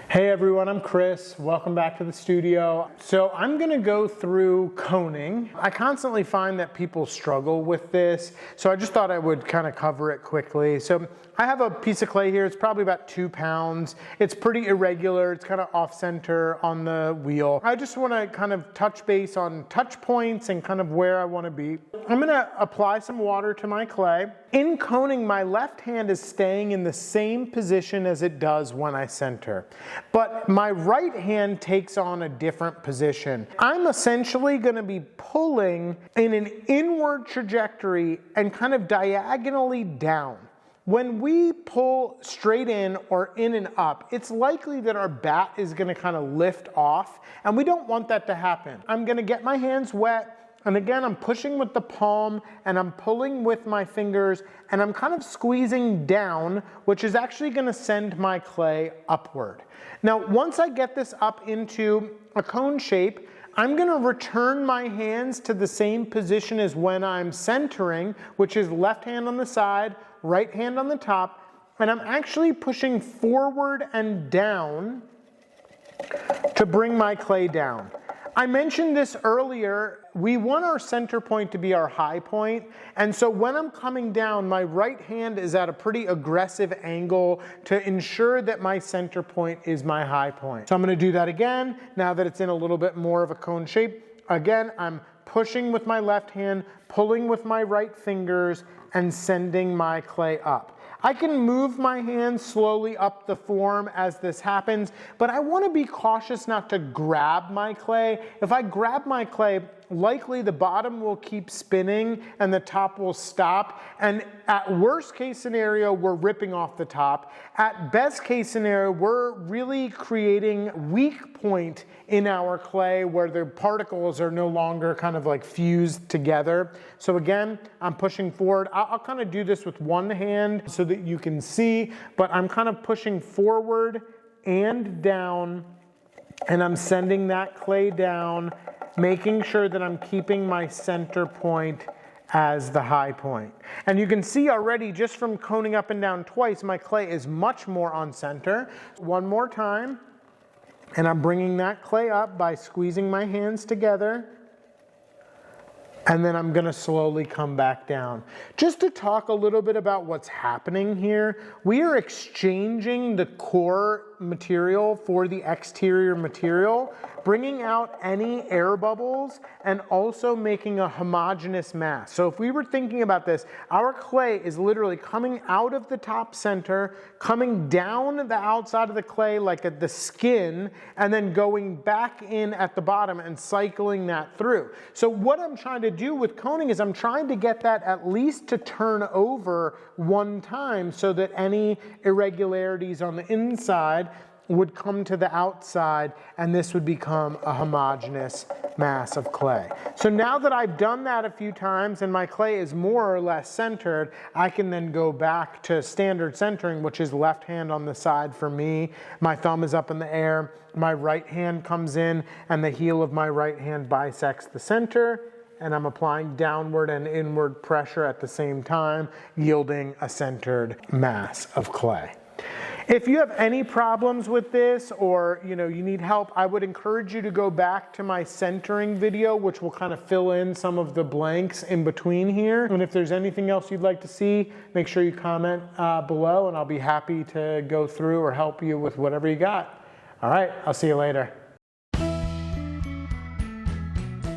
Hey everyone, I'm Chris. Welcome back to the studio. So I'm gonna go through coning. I constantly find that people struggle with this, so I just thought I would kind of cover it quickly. So I have a piece of clay here. It's probably about 2 pounds. It's pretty irregular. It's kind of off center on the wheel. I just wanna kind of touch base on touch points and kind of where I wanna be. I'm gonna apply some water to my clay. In coning, my left hand is staying in the same position as it does when I center, but my right hand takes on a different position. I'm essentially gonna be pulling in an inward trajectory and kind of diagonally down. When we pull straight in or in and up, it's likely that our bat is gonna kind of lift off, and we don't want that to happen. I'm gonna get my hands wet, and again, I'm pushing with the palm and I'm pulling with my fingers and I'm kind of squeezing down, which is actually gonna send my clay upward. Now, once I get this up into a cone shape, I'm gonna return my hands to the same position as when I'm centering, which is left hand on the side, right hand on the top, and I'm actually pushing forward and down to bring my clay down. I mentioned this earlier, we want our center point to be our high point, and so when I'm coming down, my right hand is at a pretty aggressive angle to ensure that my center point is my high point. So I'm gonna do that again, now that it's in a little bit more of a cone shape. Again, I'm pushing with my left hand, pulling with my right fingers, and sending my clay up. I can move my hands slowly up the form as this happens, but I want to be cautious not to grab my clay. If I grab my clay, likely the bottom will keep spinning and the top will stop. And at worst case scenario, we're ripping off the top. At best case scenario, we're really creating weak point in our clay where the particles are no longer kind of like fused together. So again, I'm pushing forward. I'll kind of do this with one hand so that you can see, but I'm kind of pushing forward and down, and I'm sending that clay down, making sure that I'm keeping my center point as the high point. And you can see already just from coning up and down twice, my clay is much more on center. One more time, and I'm bringing that clay up by squeezing my hands together. And then I'm gonna slowly come back down. Just to talk a little bit about what's happening here, we are exchanging the core material for the exterior material, bringing out any air bubbles and also making a homogeneous mass. So if we were thinking about this, our clay is literally coming out of the top center, coming down the outside of the clay like at the skin, and then going back in at the bottom and cycling that through. So what I'm trying to do with coning is I'm trying to get that at least to turn over one time so that any irregularities on the inside would come to the outside, and this would become a homogeneous mass of clay. So now that I've done that a few times and my clay is more or less centered, I can then go back to standard centering, which is left hand on the side for me. My thumb is up in the air, my right hand comes in, and the heel of my right hand bisects the center, and I'm applying downward and inward pressure at the same time, yielding a centered mass of clay. If you have any problems with this, or you need help, I would encourage you to go back to my centering video, which will kind of fill in some of the blanks in between here. And if there's anything else you'd like to see, make sure you comment below, and I'll be happy to go through or help you with whatever you got. All right, I'll see you later.